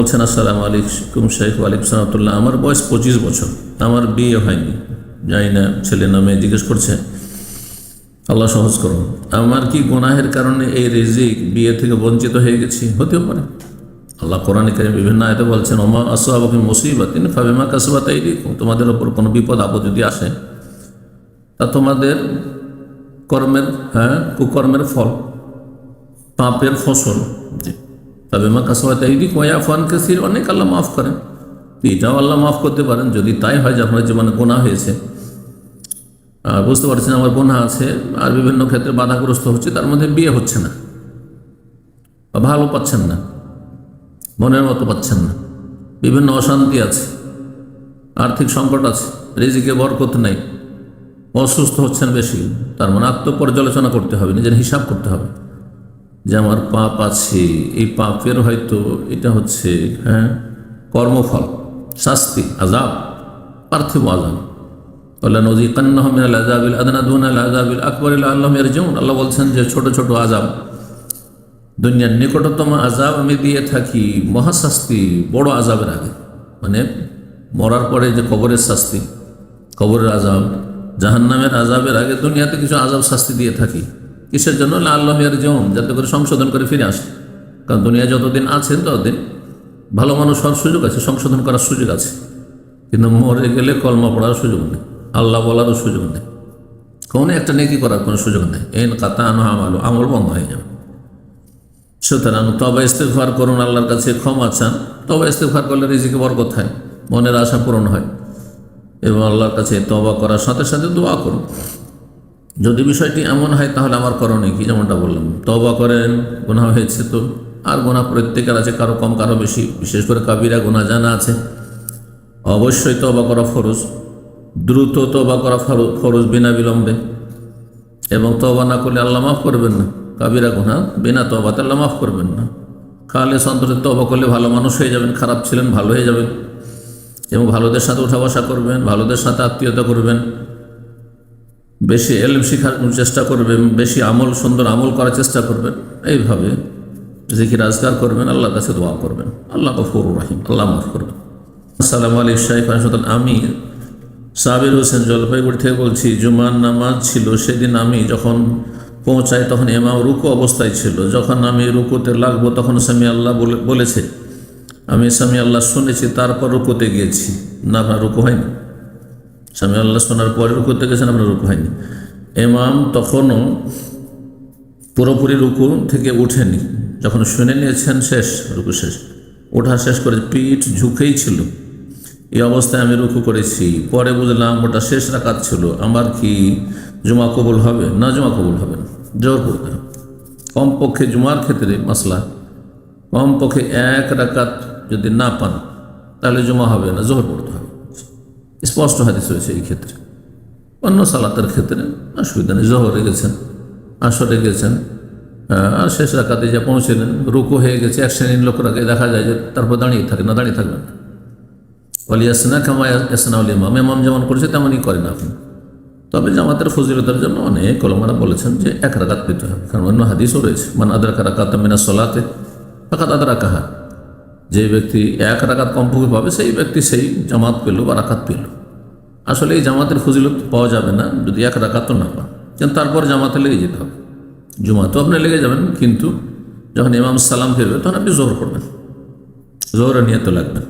বলছেন, আসসালামু আলাইকুম শেখ। ওয়ালাইকুম সালামতুল্লাহ। আমার বয়স 25 বছর, আমার বিয়ে হয়নি, জানি না ছেলে না মেয়ে, জিজ্ঞেস করছে। আল্লাহ সহজ করুন। আমার কি গুনাহের কারণে এই রিজিক বিয়ে থেকে বঞ্চিত হয়ে গেছি? হতেও পারে। আল্লাহ কোরআনে কারীমে বিভিন্ন আয়াতে বলছেন, ওমা আসাবাকুম মুসিবাতিন ফাবিমা কাসাবাত আইদিকুম, তোমাদের ওপর কোনো বিপদ আপদ যদি আসে তা তোমাদের কর্মের কুকর্মের ফল, পাপের ফসল। জি, ফাবিমা কাসাবাত আইদিকুম ওয়া ইয়াফু আন কাসীর, অনেক আল্লাহ মাফ করেন। এটাও আল্লাহ মাফ করতে পারেন যদি তাই হয় যে আপনার জীবনে গুনাহ হয়েছে, বুঝতে পারছেন আমার গুনাহ আছে, আর বিভিন্ন ক্ষেত্রে বাধাগ্রস্ত হচ্ছে, তার মধ্যে বিয়ে হচ্ছে না, বা ভালো পাচ্ছেন না, মনের মতো পাচ্ছেন না, বিভিন্ন অশান্তি আছে, আর্থিক সংকট আছে, রিজিকে বরকত নেই, অসুস্থ হচ্ছেন বেশি, তার মানে আত্মপর্যালোচনা করতে হবে, নিজের হিসাব করতে হবে যে আমার পাপ আছে, এই পাপের হয়তো এটা হচ্ছে কর্মফল, শাস্তি, আযাব, পার্থিব আযাব। ওয়ালানুযীকান্নাহুম মিনাল আযাবিল আদনা দুনাল আযাবিল আকবার লাআল্লাহুম ইয়ারজিউন। আল্লাহ বলছেন যে ছোট ছোট আযাব, দুনিয়ার নিকটতম আযাব আমি দিয়ে থাকি মহাশাস্তি বড় আযাবের আগে, মানে মরার পরে যে কবরের শাস্তি, কবরের আযাব, জাহান্নামের আযাবের আগে দুনিয়াতে কিছু আযাব শাস্তি দিয়ে থাকি। কিসের জন্য? লাআল্লাহুম ইয়ারজিউন, যাতে করে সংশোধন করে ফিরে আসে। কারণ দুনিয়া যতদিন আছেন ততদিন ভালো মানুষ হওয়ার সুযোগ আছে, সংশোধন করার সুযোগ আছে, কিন্তু মরে গেলে কলমা পড়ার সুযোগ নেই, আল্লাহ বলারও সুযোগ নেই, কোনো একটা নেকি করার কোনো সুযোগ নেই। এন কাতা আনো আমালো, আমল বন্ধ হয়ে যাবে। সুতরাং তওবা ইস্তেগফার করুন, আল্লাহর কাছে ক্ষমা চান। তওবা ইস্তেগফার করলে রিজিকে বরকত হয়, মনের আশা পূরণ হয়, এবং আল্লাহর কাছে তওবা করার সাথে সাথে দোয়া করুন। যদি বিষয়টি এমন হয় তাহলে আমার করণীয় কি? যেমনটা বললাম, তওবা করেন, গুনাহ হয়েছে তো, আর গুনাহ প্রত্যেকের আছে, কারো কম কারো বেশি, বিশেষ করে কাবিরা গুনাহ জানা আছে, অবশ্যই তওবা করা ফরজ, দ্রুত তওবা করা ফরজ, বিনা বিলম্বে। এবং তওবা না করলে আল্লাহ মাফ করবেন না, কাবিরা গুনাহ বিনা তওবাতে আল্লাহ মাফ করবেন না। খালেস অন্তরে তওবা করলে ভালো মানুষ হয়ে যাবেন, খারাপ ছিলেন ভালো হয়ে যাবেন, এবং ভালোদের সাথে উঠা বসা করবেন, ভালোদের সাথে আত্মীয়তা করবেন, বেশি ইলম শেখার চেষ্টা করবেন, বেশি আমল, সুন্দর আমল করার চেষ্টা করবেন, এইভাবে জিকির আজকার করবেন, আল্লাহর কাছে দোয়া করবেন। আল্লাহ গফুরুর রহিম, আল্লাহ মাফ করবেন। আসসালামু আলাইকুম শেখ। আমি সাবির হোসেন জলপাইগুড়ি থেকে বলছি। জুমার নামাজ ছিল, সেদিন আমি যখন পৌঁছাই তখন ইমাম রুকু অবস্থায় ছিল। যখন আমি রুকুতে লাগবো তখন সামি আল্লাহ বলেছে, আমি সামি আল্লাহ শুনেছি, তারপর রুকুতে গিয়েছি। না, আপনার রুকু হয়নি। সামি আল্লাহ শোনার পরে রুকুতে গেছেন, আপনার রুকু হয়নি। ইমাম তখনও পুরোপুরি রুকু থেকে উঠেনি, যখন শুনে নিয়েছেন শেষ, রুকু শেষ, ওঠা শেষ করে পিঠ ঝুঁকেই ছিল, এই অবস্থায় আমি রুকু করেছি। পরে বুঝলাম ওটা শেষ রাকাত ছিল। আমার কি জুমা কবুল হবে? না, জুমা কবুল হবে না, জোর পড়তে হবে। কমপক্ষে জুমার ক্ষেত্রে মাসলা, কমপক্ষে এক রাকাত যদি না পান তাহলে জুমা হবে না, জোহর পড়তে হবে। স্পষ্ট হাদিস হয়েছে এই ক্ষেত্রে। অন্য সালাতের ক্ষেত্রে অসুবিধা নেই, জোহরে গেছেন, আসরে গেছেন, আর শেষ রাকাতে যা পৌঁছলেন, রুকু হয়ে গেছে, এক শ্রেণীর লোকরাকে দেখা যায় যে তারপর দাঁড়িয়ে থাকে না, দাঁড়িয়ে থাকবেন না। ওয়ালিয়াসনা কামা ইয়াসনাউল ইমাম, ইমাম যেমন করেছে তেমনই করেন আপনি। তবে জামাতের ফজিলতের জন্য অনেক ওলামারা বলেছেন যে এক রাকাত পেতে হবে, কারণ অন্য হাদিসও রয়েছে, মান আদরাকা রাকাতাম মিনাস সালাতে ফাকাদ আদরাকাহা। যে ব্যক্তি এক রাকাত কমপক্ষে পাবে সেই ব্যক্তি সেই জামাত পেল বা রাকাত পেল। আসলে এই জামাতের ফজিলত পাওয়া যাবে না যদি এক রাকাতও না পান, কিন্তু তারপর জামাতে লেগে যেতে হবে। জুমাতেও আপনি লেগে যাবেন, কিন্তু যখন ইমাম সালাম ফিরবে তখন আপনি জোহর করবেন, জোহরের নিয়ত লাগবেন।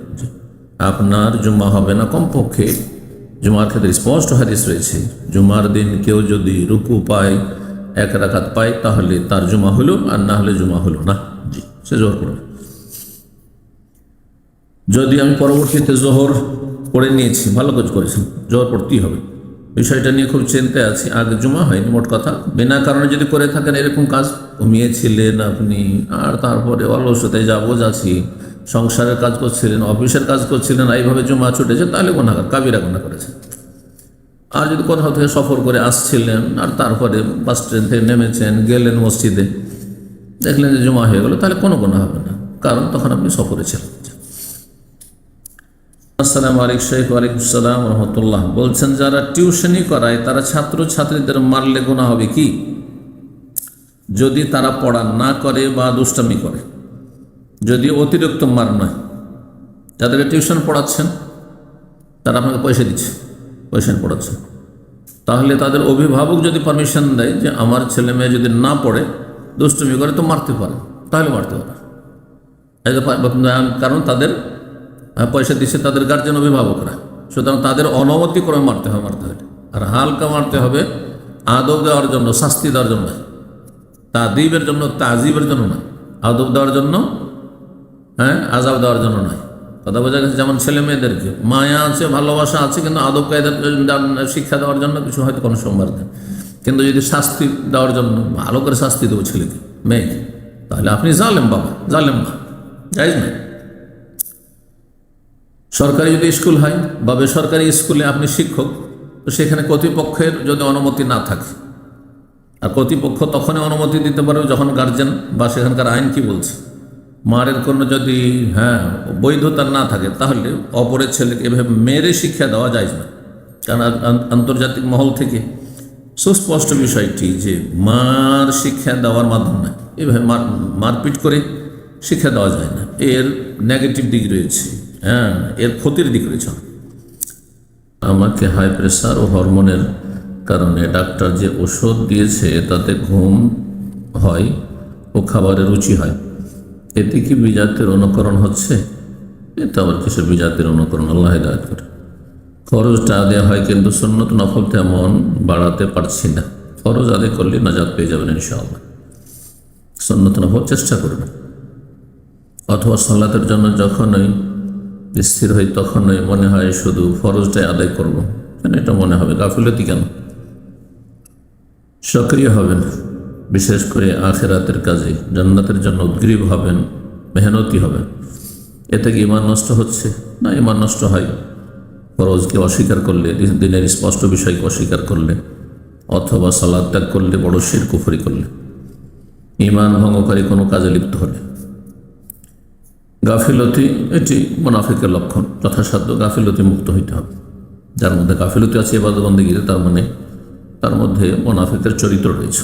আপনার জুম্মা হবে না। কমপক্ষে জুমার ক্ষেত্রে স্পষ্ট হাদিস রয়েছে, জুমার দিন কেউ যদি রুকু পায়, এক রাকাত পায়, তাহলে তার জুমা হলো, আর না হলে জুমা হলো না। জি, সে জোহর করবে। যদি আমি পরবর্তীতে জোহর পড়ে নিয়েছি, ভালো কাজ করেছেন, জোহর পড়তেই হবে। বিষয়টা নিয়ে খুব চিন্তায় আছি, আগে জুমা হয়নি। মোট কথা, বিনা কারণে যদি করে থাকেন এরকম কাজ, ঘুমিয়েছিলেন আপনি, আর তারপরে অলসতায় যাবো যাচ্ছি, সংসারের কাজ করছিলেন, অফিসের কাজ করছিলেন, এইভাবে জুমা ছুটেছে, তাহলে গুনাহগার, কাবিরা গুনাহ করেছেন। আর যদি কোথাও থেকে সফর করে আসছিলেন, আর তারপরে বাস ট্রেন থেকে নেমেছেন, গেলেন মসজিদে, দেখলেন যে জুমা হয়ে গেল, তাহলে কোনো গুনাহ হবে না, কারণ তখন আপনি সফরে ছিলেন। আসসালামু আলাইকুম শেখ। ওয়ালাইকুম আসসালাম রহমতুল্লাহ। বলছেন, যারা টিউশনি করায় তারা ছাত্র ছাত্রীদের মারলে গুনাহ হবে কি যদি তারা পড়া না করে বা দুষ্টামি করে? যদি অতিরিক্ত মার নয়, যাদেরকে টিউশন পড়াচ্ছেন তারা আপনাকে পয়সা দিচ্ছে, পয়সা পড়াচ্ছেন, তাহলে তাদের অভিভাবক যদি পারমিশন দেয় যে আমার ছেলে মেয়ে যদি না পড়ে দুষ্টুমি করে তো মারতে পারে, তাহলে মারতে পারে। কারণ তাদের পয়সা দিচ্ছে তাদের গার্জেন অভিভাবকরা, সুতরাং তাদের অনুমতিক্রমে মারতে হবে। আর হালকা মারতে হবে আদব দেওয়ার জন্য, শাস্তি দেওয়ার জন্য, তাদিবের জন্য, তাজিবের জন্য নয়। আদব দেওয়ার জন্য, আজাব দেওয়ার জন্য নয়। কথা বোঝা গেছে? যেমন ছেলে মেয়েদেরকে মায়া আছে, ভালোবাসা আছে, কিন্তু আদব কায়দা শিক্ষা দেওয়ার জন্য কিছু হয়তো কোনো সোমবার দেন, কিন্তু যদি শাস্তি দেওয়ার জন্য ভালো করে শাস্তি দেবো ছেলেকে মেয়েকে, তাহলে আপনি জালেম বাবা, জালেম মা, জায়েজ না। সরকারি যদি স্কুল হয় বা বেসরকারি স্কুলে আপনি শিক্ষক, তো সেখানে কর্তৃপক্ষের যদি অনুমতি না থাকে, আর কর্তৃপক্ষ তখনই অনুমতি দিতে পারবে যখন গার্জেন বা সেখানকার আইন কি বলছে, মারের কোনো যদি বৈধতা না থাকে, তাহলে অপরের ছেলেকে এভাবে মেরে শিক্ষা দেওয়া যায় না। কারণ আন্তর্জাতিক মহল থেকে সুস্পষ্ট বিষয়টি যে মার শিক্ষা দেওয়ার মাধ্যম নয়, এভাবে মারপিট করে শিক্ষা দেওয়া যায় না। এর নেগেটিভ দিক রয়েছে, এর ক্ষতির দিক রয়েছে। আমাকে হাই প্রেশার ও হরমোনের কারণে ডাক্তার যে ওষুধ দিয়েছে তাতে ঘুম হয় ও খাবারের রুচি হয়, এতে কি বিজাতের অনুকরণ হচ্ছে? এতে আবার কিসের বিজাতের অনুকরণ? আল্লাহ হিদায়াত করে। ফরজটা আদায় হয় কিন্তু সুন্নত নফল তেমন বাড়াতে পারছি না। ফরজ আদায় করলে নাজাত পেয়ে যাবেন ইনশাআল্লাহ। সুন্নত নফল চেষ্টা করবেন, অথবা সালাতের জন্য যখনই স্থির হই তখনই মনে হয় শুধু ফরজটাই আদায় করব, কেন এটা মনে হবে? গাফিলতি কেন? সক্রিয় হবেন, বিশেষ করে আখিরাতের কাজে, জান্নাতের জন্য উদ্গ্রীব হবেন, মেহনতি হবেন। এতে কি ঈমান নষ্ট হচ্ছে? না, ঈমান নষ্ট হয় ফরজকে অস্বীকার করলে, দিনের স্পষ্ট বিষয়কে অস্বীকার করলে, অথবা সালাত ত্যাগ করলে, বড় শিরক কুফরি করলে, ঈমান ভঙ্গকারী কোনো কাজে লিপ্ত হলে। গাফিলতি এটি মুনাফিকের লক্ষণ, যথাসাধ্য গাফিলতি মুক্ত হইতে হবে। যার মধ্যে গাফিলতি আছে ইবাদত বন্দেগীতে, তার মানে তার মধ্যে মুনাফিকের চরিত্র রয়েছে।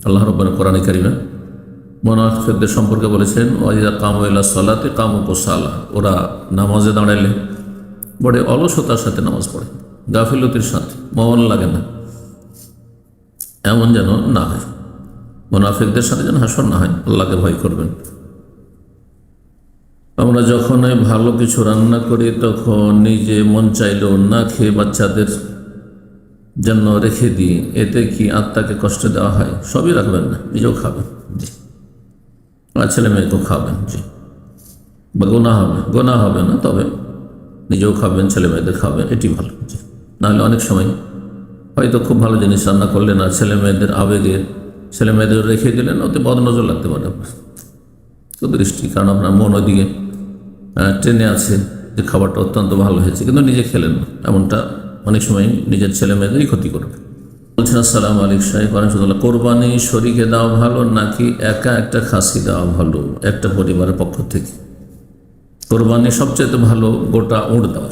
আল্লাহ রাব্বুল কোরআনে কারিমে মুনাফিকদের সম্পর্কে বলেছেন, ওয়াইদা কামু ইলা সালাতি কামু কুসালা, ওরা নামাজে দাঁড়াইলে বড় অলসতার সাথে নামাজ পড়ে, গাফিলতির সাথে, মন লাগে না, এমন যেন না হয়। মুনাফিকদের সাথে যেন হাসর না হয়, আল্লাহকে ভয় করবেন। আমরা যখনই ভালো কিছু রান্না করি তখন নিজে মন চাইলেও না খেয়ে বাচ্চাদের জন্য রেখে দিই, এতে কি আত্মাকে কষ্ট দেওয়া হয়? সবই রাখবেন না, নিজেও খাবেন, জি, আর ছেলে মেয়েকেও খাবেন, জি, বা গোনা হবে না, তবে নিজেও খাবেন, ছেলে মেয়েদের খাবেন, এটি ভালো। জি, নাহলে অনেক সময় হয়তো খুব ভালো জিনিস রান্না করলেন আর ছেলে মেয়েদের আবেগে ছেলে মেয়েদের রেখে দিলেন, ওতে বদনজর লাগতে পারে আপনার দৃষ্টি, কারণ আপনার মন ওইদিকে ট্রেনে আছে যে খাবারটা অত্যন্ত ভালো হয়েছে, কিন্তু নিজে খেলেন না। এমনটা অনেক সময় নিজের ছেলে মেয়েদেরই ক্ষতি করবে। বলছেন, আসসালামু আলাইকুম সাহেব, আলহামদুলিল্লাহ, কোরবানি শরীকে দেওয়া ভালো নাকি একা একটা খাসি দেওয়া ভালো একটা পরিবারের পক্ষ থেকে? কোরবানি সবচেয়ে ভালো গোটা উঁট দেওয়া,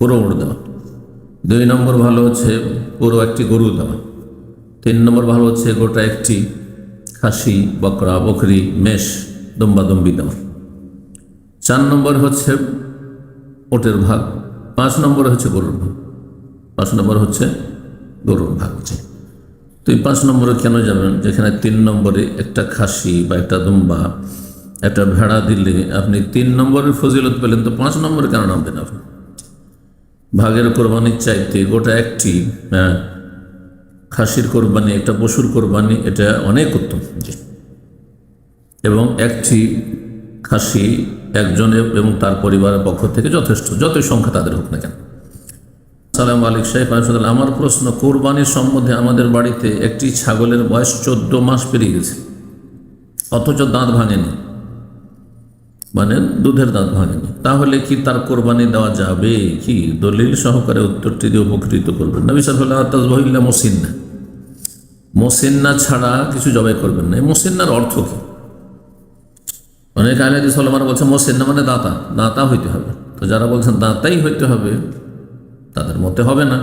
পুরো উঁট দেওয়া। 2 নম্বর ভালো হচ্ছে পুরো একটি গরু দেওয়া। 3 নম্বর ভালো হচ্ছে গোটা একটি খাসি, বকরা, বকরি, মেষ, দম্বাদম্বি দেওয়া। 4 নম্বর হচ্ছে ওটের ভাগ। 5 নম্বর হচ্ছে গরুর ভাগ। 5 নম্বর হচ্ছে গরুর ভাগ। তো এই 5 নম্বরে কেন যাবেন, যেখানে 3 নম্বরে একটা খাসি বা একটা দুম্বা, একটা ভেড়া দিলে আপনি 3 নম্বরের ফজিলত পেলেন, তো 5 নম্বরে কেন নামবেন আপনি? ভাগের কোরবানির চাইতে গোটা একটি খাসির কোরবানি, একটা পশুর কোরবানি, এটা অনেক উত্তম। জি, এবং একটি খাসি একজনের এবং তার পরিবারের পক্ষ থেকে যথেষ্ট, যতই সংখ্যা তাদের হোক না কেন। আসসালামু আলাইকুম সাহেব, আমার প্রশ্ন, কোরবানির সম্বন্ধে আমাদের বাড়িতে একটি ছাগলের বয়স 14 মাস পেরিয়ে গেছে, অথচ দাঁত ভাঙেনি, মানে দুধের দাঁত ভাঙেনি, তাহলে কি তার কোরবানি দেওয়া যাবে কি? দলিল সহকারে উত্তরটি দিয়ে উপকৃত করবেন। নবী সাল্লাল্লাহু আলাইহি ওয়াসাল্লাম তাজবাহিল্লা মুসিন্না, মুসিন্না ছাড়া কিছু জবাই করবেন না। মুসিন্নার অর্থ কি? অনেক আহলে হাদিস ওলামারা বলছেন মুসিন্না মানে দাঁতা, দাঁতা হইতে হবে। তো যারা বলছেন দাঁতাই হইতে হবে তাদের মতে হবে না,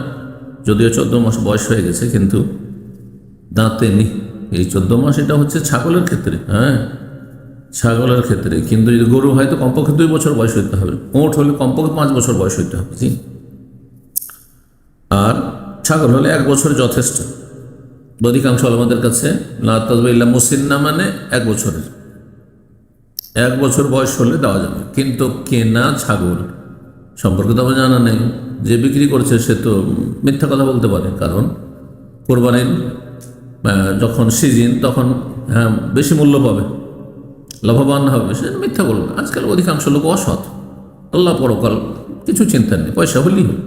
যদিও 14 মাস বয়স হয়ে গেছে কিন্তু দাঁতে নেই। এই 14 মাস এটা হচ্ছে ছাগলের ক্ষেত্রে, ছাগলের ক্ষেত্রে, কিন্তু যদি গরু হয় তো কমপক্ষে 2 বছর বয়স হইতে হবে, ওঁট হলে কমপক্ষে 5 বছর বয়স হইতে হবে, জি। আর ছাগল হলে 1 বছর যথেষ্ট। অধিকাংশ আমাদের কাছে লা তাজবা ইল্লা মুসিন্না মানে 1 বছরের, 1 বছর বয়স হলে দেওয়া যাবে। কিন্তু কেনা ছাগল সম্পর্কে তো আমার জানা নেই, যে বিক্রি করছে সে তো মিথ্যা কথা বলতে পারে, কারণ কোরবানির যখন সিজন তখন বেশি মূল্য পাবে, লাভবান হবে, সে মিথ্যা বলবে। আজকাল অধিকাংশ লোক অসৎ, আল্লাহ পরকাল কিছু চিন্তা নেই, পয়সা হলেই হবে,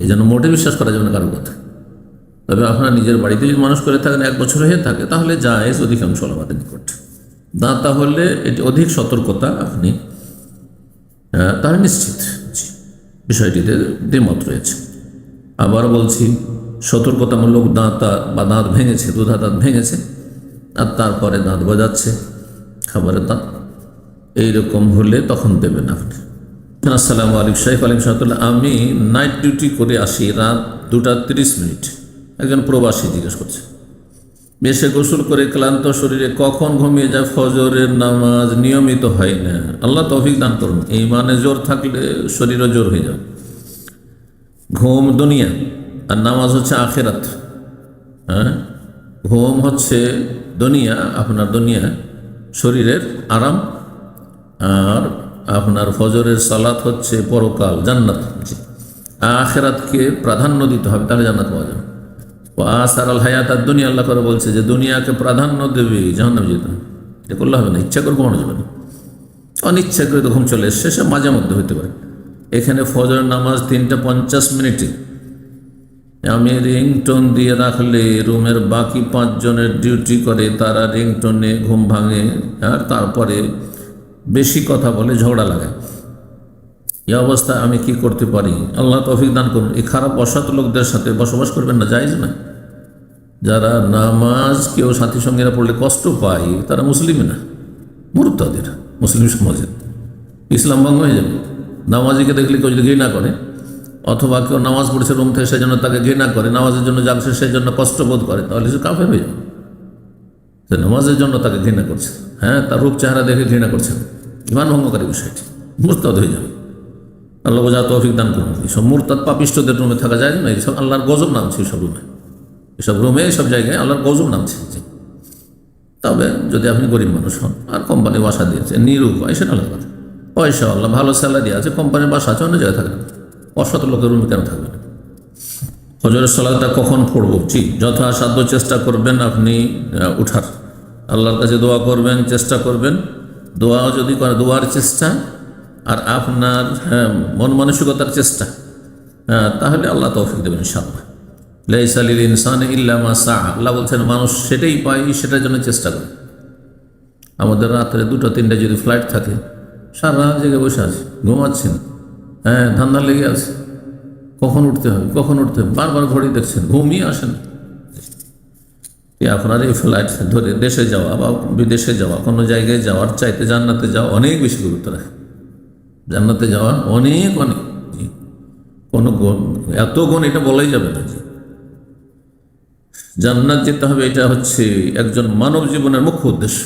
এই জন্য মোটে বিশ্বাস করা যাবে না কারো কথা। তবে আপনারা নিজের বাড়িতে যদি মানুষ করে থাকেন 1 বছর হয়ে থাকে তাহলে জায়েজ অধিকাংশ আমাদের নিকট। দাঁতা হলে এটি অধিক সতর্কতা, আপনি তাহলে নিশ্চিত, বিষয়টিতে দ্বিমত রয়েছে। আবার বলছি, সতর্কতামূলক দাঁতা বা দাঁত ভেঙেছে, দুধা দাঁত ভেঙেছে আর তারপরে দাঁত গজাচ্ছে, খাবারের দাঁত, এইরকম হলে তখন দেবেন আপনি। আসসালামু আলাইকুম শাইখ আলিম সাহেবুল্লাহ, আমি নাইট ডিউটি করে আসি রাত 2:30। একজন প্রবাসী জিজ্ঞেস করছে, বেশে গোসল করে ক্লান্ত শরীরে কখন ঘুমিয়ে যায়, ফজরের নামাজ নিয়মিত হয় না, আল্লাহ তৌফিক দান করুন। এই মানে জোর থাকলে শরীরও জোর হয়ে যাবে। ঘুম দুনিয়া আর নামাজ হচ্ছে আখেরাত। ঘুম হচ্ছে দুনিয়া, আপনার দুনিয়া শরীরের আরাম, আর আপনার ফজরের সালাত হচ্ছে পরকাল জান্নাত। আখেরাতকে প্রাধান্য দিতে হবে, তাহলে জান্নাত পাওয়া যাবে। ও আসার আল হায়াত আর দুনিয়া, আল্লাহ করে বলছে যে দুনিয়াকে প্রাধান্য দেবে, জাহান্নামে যেতে হবে। এটা করলে হবে না, ইচ্ছা করে ঘুমানো যাবে না, অনিচ্ছা করে তো ঘুম চলে এসছে, সে মাঝে মধ্যে হইতে পারে। এখানে ফজরের নামাজ 3:50। আমি রিংটোন দিয়ে রাখলে রুমের বাকি 5 জনের ডিউটি করে, তারা রিংটোনে ঘুম ভাঙে আর তারপরে বেশি কথা বলে, ঝগড়া লাগায়। এই অবস্থায় আমি কি করতে পারি? আল্লাহ তৌফিক দান করুন। এই খারাপ অসৎ লোকদের সাথে বসবাস করবেন না, জায়েজ না। যারা নামাজ কেউ সাথী সঙ্গীরা পড়লে কষ্ট পায়, তারা মুসলিম না, মুরতাদের মুসলিম সমাজের ইসলাম ভঙ্গ হয়ে যাবে। নামাজিকে দেখলে কেউ যদি ঘৃণা করে, অথবা কেউ নামাজ পড়ছে রুম থেকে সেই জন্য তাকে ঘৃণা করে, নামাজের জন্য যাচ্ছে সেই জন্য কষ্ট বোধ করে, তাহলে সে কাফের হয়ে যাবে। সে নামাজের জন্য তাকে ঘৃণা করছে, তার রূপ চেহারা দেখে ঘৃণা করছে, ইমান ভঙ্গকারী বিষয়টি, মুরতাদ হয়ে যাবে। আল্লাহ বোঝা তৌফিক দান করুন। এইসব মুরতাদ পাপিষ্টদের রুমে থাকা যায় না, এইসব আল্লাহর গজব নামছে, এইসব রুমে, এসব রুমে, এইসব জায়গায় আল্লাহর গজব নামছে। তবে যদি আপনি গরিব মানুষ হন আর কোম্পানি বাসা দিয়েছে, নিরুপায়, সেটা আলাদা কথা। পয়সা আল্লাহ ভালো স্যালারি আছে, কোম্পানির বাসা আছে, অন্য জায়গায় থাকবে, অসৎ লোকের রুমে কেন থাকবে না? ফজরের সালাতটা কখন পড়বো? ঠিক যথাসাধ্য চেষ্টা করবেন আপনি উঠার, আল্লাহর কাছে দোয়া করবেন, চেষ্টা করবেন। দোয়া যদি করে, দোয়ার চেষ্টা আর আপনার মন মানসিকতার চেষ্টা, তাহলে আল্লাহ তৌফিক দেবেন ইনশাআল্লাহ। লাইসা লিল ইনসানি ইল্লা মা সা, আল্লাহ বলছেন মানুষ সেটাই পায়, সেটার জন্য চেষ্টা করে। আমাদের রাত্রে 2-3 যদি ফ্লাইট থাকে, সারা রাত জেগে বসে আছে, ঘুমাচ্ছেন, ধান্দা লেগে আছে, কখন উঠতে হবে, কখন উঠতে হবে, বারবার ঘড়ি দেখছেন, ঘুমিয়ে আসেন। আপনার এই ফ্লাইট ধরে দেশে যাওয়া বা বিদেশে যাওয়া, কোনো জায়গায় যাওয়ার চাইতে জান্নাতে যাওয়া অনেক বেশি গুরুত্ব রাখে। জান্নাতে যাওয়া অনেক অনেক, কোনো গুণ, এত গুণ এটা বলাই যাবে না। জান্নাত যেতে হবে, এটা হচ্ছে একজন মানব জীবনের মুখ্য উদ্দেশ্য।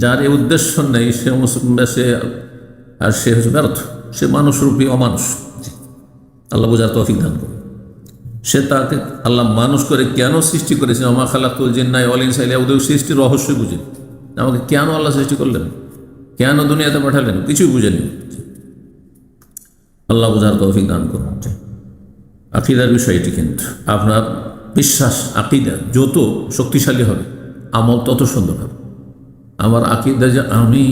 যার এই উদ্দেশ্য নেই সে আর সে হচ্ছে ব্যর্থ, সে মানুষরূপী অমানুষ। আল্লাহ বোঝার তৌফিক দান করুন। সে তাকে আল্লাহ মানুষ করে কেন সৃষ্টি করেছে, আমা খালাকুল জিন্না ওয়াল ইনসা ইল্লা ওদের সৃষ্টির রহস্য বুঝেন। আমাকে কেন আল্লাহ সৃষ্টি করলেন, কেন দুনিয়াতে পাঠালেন, কিছুই বুঝেনি। আল্লাহ বোঝার তৌফিক দান করুন। আকীদার বিষয়টি কিন্তু আপনার বিশ্বাস, আকীদা যত শক্তিশালী হবে, আমল তত সুন্দর হবে। আমার আকীদা যে আমি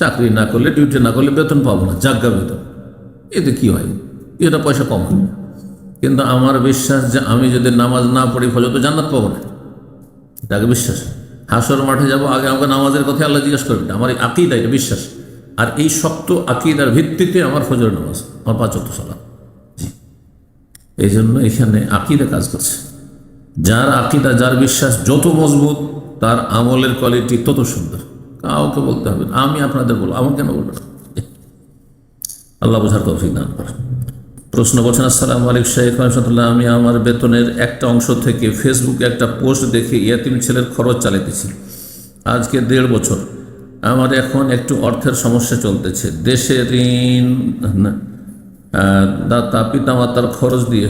চাকরি না করলে, ডিউটি না করলে বেতন পাবো না, জাগা বেতন, এতে কি হয়, এটা পয়সা কম হবে। কিন্তু আমার বিশ্বাস যে আমি যদি নামাজ না পড়ি ফলে তো জান্নাত পাবো না, এটাকে বিশ্বাস। হাসর মাঠে যাব, আগে আমাকে নামাজের কথা আল্লাহ জিজ্ঞাসা করবেন, আমার এই আকীদা, এটা বিশ্বাস। আর এই শক্ত আকীদার ভিত্তিতে আমার ফজর নামাজ, আমার 5 ওয়াক্ত সালাত। এই জন্য এখানে আকীদা কাজ করছে। যার আকীদা, যার বিশ্বাস যত মজবুত, তার আমলের কোয়ালিটি তত সুন্দর। কাউকে বলতে হবে না, আমি আপনাদের বলবো, আমাকে কেন বলবেন? আল্লাহ বোঝার তৌফিক দান করেন। প্রশ্ন করছেন, আসসালামু আলাইকুম শাইখ রহমতুল্লাহ, আমি আমার বেতনের একটা অংশ থেকে ফেসবুকে একটা পোস্ট দেখে ইয়াতিম ছেলের খরচ চালাইতেছি। আজকে 1.5 বছর। আমার এখন একটু অর্থের সমস্যা চলতেছে। দেশে ঋণ দাতা পিতামাতার খরচ দিয়ে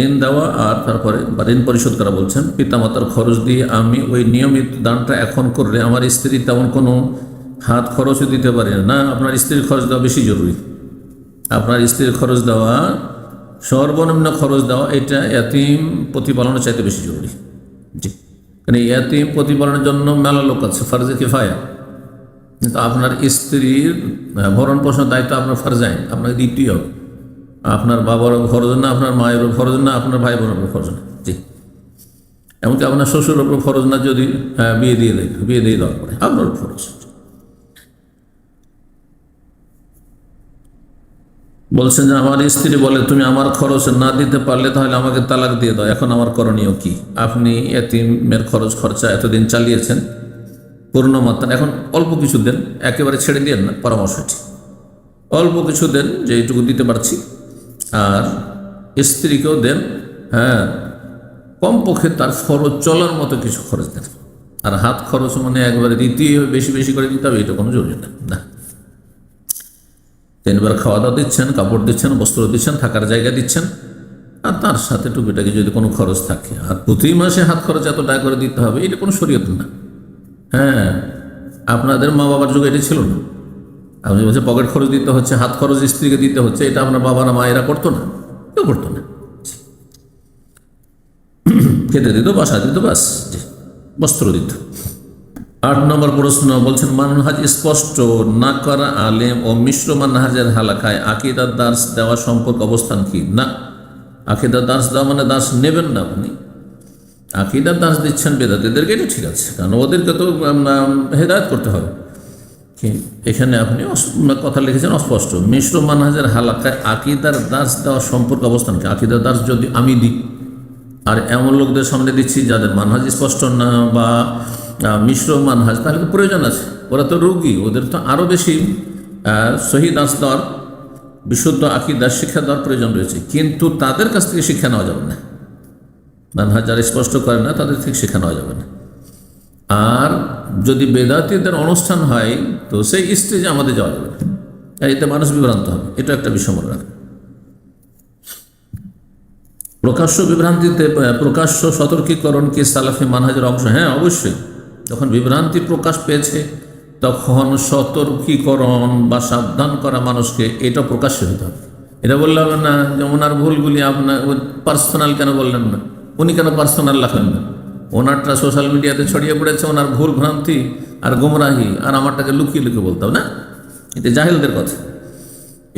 ঋণ দেওয়া আর তারপরে বা ঋণ পরিশোধ করা বলছেন, পিতামাতার খরচ দিয়ে আমি ওই নিয়মিত দানটা এখন করলে আমার স্ত্রী তেমন কোনো হাত খরচও দিতে পারে না। আপনার স্ত্রীর খরচ দেওয়া বেশি জরুরি। আপনার স্ত্রীর খরচ দেওয়া, সর্বনিম্ন খরচ দেওয়া, এটা ইয়াতিম প্রতিপালনের চাইতে বেশি জরুরি। জি, কারণ ইয়াতিম প্রতিপালনের জন্য মেলা লোক আছে, ফারজে কিফায়া। কিন্তু আপনার স্ত্রীর ভরণ পোষণের দায়িত্ব আপনার ফারজে আইন, আপনাকে দিতেই হবে। আপনার বাবারও ফরজ না, আপনার মায়েরও ফরজ না, আপনার ভাই বোনেরও ফরজ না। জি, এমনকি আপনার শ্বশুরের ওপর ফরজ না, যদি বিয়ে দিয়ে দেওয়ার পরে আপনার ফরজ। বলছেন যে আমার স্ত্রী বলে, তুমি আমার খরচ না দিতে পারলে তাহলে আমাকে তালাক দিয়ে দাও, এখন আমার করণীয় কি? আপনি এতিমের খরচ খরচা এতদিন চালিয়েছেন পূর্ণ মাত্রা, এখন অল্প কিছু দেন, একেবারে ছেড়ে দিয়েন না, পরামর্শটি অল্প কিছু দেন যে এইটুকু দিতে পারছি, আর স্ত্রীকেও দেন, হ্যাঁ, কমপক্ষে তার খরচ চলার মতো কিছু খরচ দেন। আর হাত খরচ মানে একবারে দিতেই হবে, বেশি বেশি করে দিতে হবে, এটা কোনো জরুরি না। 3 বার খাওয়া দাওয়া দিচ্ছেন, কাপড় দিচ্ছেন, বস্ত্র দিচ্ছেন, থাকার জায়গা দিচ্ছেন, আর তার সাথে টুকিটাকি যদি কোনো খরচ থাকে। আর প্রতি মাসে হাত খরচ এত টাকা করে দিতে হবে, এটা কোনো শরীয়ত না। হ্যাঁ, আপনাদের মা বাবার যুগে এটা ছিল না। আপনি বলছে পকেট খরচ দিতে হচ্ছে, হাত খরচ স্ত্রীকে দিতে হচ্ছে, এটা আপনার বাবারা মায়েরা করতো না, কেউ করতো না। খেতে দিত, বাসা দিত, বাস, জি, বস্ত্র দিত। 8 নম্বর প্রশ্ন বলছেন, মানহাজ স্পষ্ট না করা আলেম ও মিশ্র মানহাজের হালাকায় আকীদার দার্স দেওয়া সম্পর্ক অবস্থান কি? না, আকীদার দার্স দেওয়া মানে দার্স নেবেন না আপনি। আকীদার দার্স দিচ্ছেন বেদাতীদেরকে, এটা ঠিক আছে, কারণ ওদেরকে তো হেদায়েত করতে হবে। এখানে আপনি কথা লিখেছেন অস্পষ্ট। মিশ্র মানহাজের হালাকায় আকীদার দার্স দেওয়া সম্পর্ক অবস্থান কি? আকীদার দার্স যদি আমি দিই আর এমন লোকদের সামনে দিচ্ছি যাদের মানহাজ স্পষ্ট না বা মিশ্র মানহাজ, তাহলে তো প্রয়োজন আছে। ওরা তো রোগী, ওদের তো আরও বেশি সহি দাস দেওয়ার, বিশুদ্ধ আকীদার শিক্ষা দেওয়ার প্রয়োজন রয়েছে। কিন্তু তাদের কাছ থেকে শিক্ষা নেওয়া যাবে না। মানহাজ যারা স্পষ্ট করে না তাদের থেকে শিক্ষা নেওয়া যাবে না। আর যদি বেদাতীদের অনুষ্ঠান হয় তো সেই স্টেজে আমাদের যাওয়া যাবে না, এতে মানুষ বিভ্রান্ত হবে, এটা একটা বিষম রাখে। প্রকাশ্য বিভ্রান্তিতে প্রকাশ্য সতর্কীকরণ কি সালাফি মানহাজের অংশ? হ্যাঁ, অবশ্যই। যখন বিভ্রান্তি প্রকাশ পেয়েছে তখন সতর্কীকরণ বা সাবধান করা মানুষকে, এটা প্রকাশ্য হতে হবে। এটা বললে হবে না যে ওনার ভুলগুলি আপনার পার্সোনাল কেন বললেন না, উনি কেন পার্সোনাল রাখেন না, ওনারটা সোশ্যাল মিডিয়াতে ছড়িয়ে পড়েছে, ওনার ভুল ভ্রান্তি আর গোমরাহি, আর আমারটাকে লুকিয়ে লুকিয়ে বলতে হবে না, এটা জাহেলদের কথা।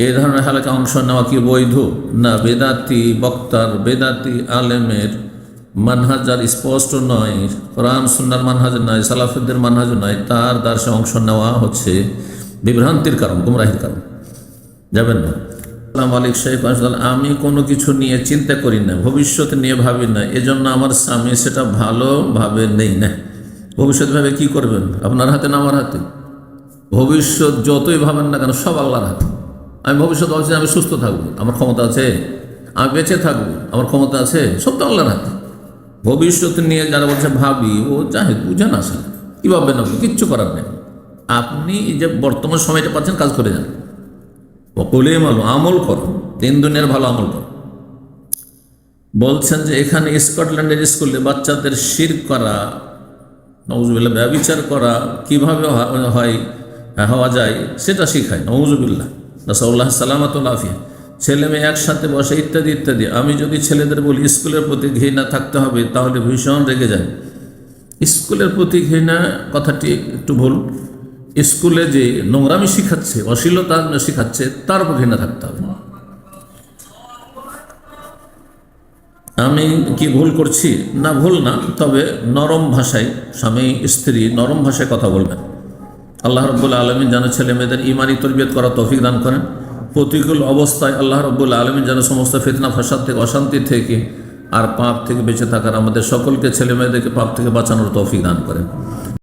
এই ধরনের হালকা অংশ নেওয়া কি বৈধ? না, বেদাতি বক্তার, বেদাতি আলেমের মানহাজ যার স্পষ্ট নয়, কোরআন সুন্নাহর মানহাজ নয়, সালাফিদের মানহাজ নয়, তার দার্শে অংশ নেওয়া হচ্ছে বিভ্রান্তির কারণ, গুমরাহির কারণ, যাবেন না। আসসালামু আলাইকুম শেখ, আমি কোনো কিছু নিয়ে চিন্তা করি না, ভবিষ্যৎ নিয়ে ভাবি না, এজন্য আমার স্বামী সেটা ভালোভাবে নেই না। ভবিষ্যৎ ভাবে কি করবেন? আপনার হাতে না আমার হাতে? ভবিষ্যৎ যতই ভাবেন না কেন, সব আল্লাহর হাতে। আমি ভবিষ্যৎ ভাবছি আমি সুস্থ থাকবো, আমার ক্ষমতা আছে, আমি বেঁচে থাকবো, আমার ক্ষমতা আছে, সব তো আল্লাহর হাতে। ভবিষ্যৎ নিয়ে যারা বলছে ভাবি, ও চাহে বুঝেন আসলে কী ভাববেন, আপনি কিচ্ছু করার নেই। আপনি যে বর্তমান সময়টা পাচ্ছেন, কাজ করে যান, বলে ভালো আমল করো, দিন দুনিয়ার ভালো আমল করো। বলছেন যে এখানে স্কটল্যান্ডের স্কুলে বাচ্চাদের শিরক করা, নওয়াজুবিল্লাহ, ব্যভিচার করা কীভাবে হওয়া যায় সেটা শিখায়, নওয়াজুবিল্লাহ, নাসাল্লাহ সালামাতুল্লাহ আফিয়া, ছেলে মেয়ে একসাথে বসে ইত্যাদি ইত্যাদি। আমি যদি ছেলেদের বলি স্কুলের প্রতি ঘৃণা থাকতে হবে, তাহলে ভীষণ রেগে যায়। স্কুলের প্রতি ঘৃণা কথাটি একটু ভুল। স্কুলে যে নোংরামি শিখাচ্ছে, অশ্লীলতা শিখাচ্ছে, তার উপর ঘৃণা থাকতে হবে। আমি কি ভুল করছি? না, ভুল না, তবে নরম ভাষায়, স্বামী স্ত্রী নরম ভাষায় কথা বলবেন। আল্লাহ রাব্বুল আলামিন যেন ছেলে মেয়েদের ইমানি তরবিয়ত করার তৌফিক দান করেন। প্রতিকূল অবস্থায় আল্লাহ রাব্বুল আলামিন যেন সমস্ত ফিতনা ফাসাদ থেকে, অশান্তি থেকে আর পাপ থেকে বেঁচে থাকার আমাদের সকলকে, ছেলে মেয়েদেরকে পাপ থেকে বাঁচানোর তৌফিক দান করেন।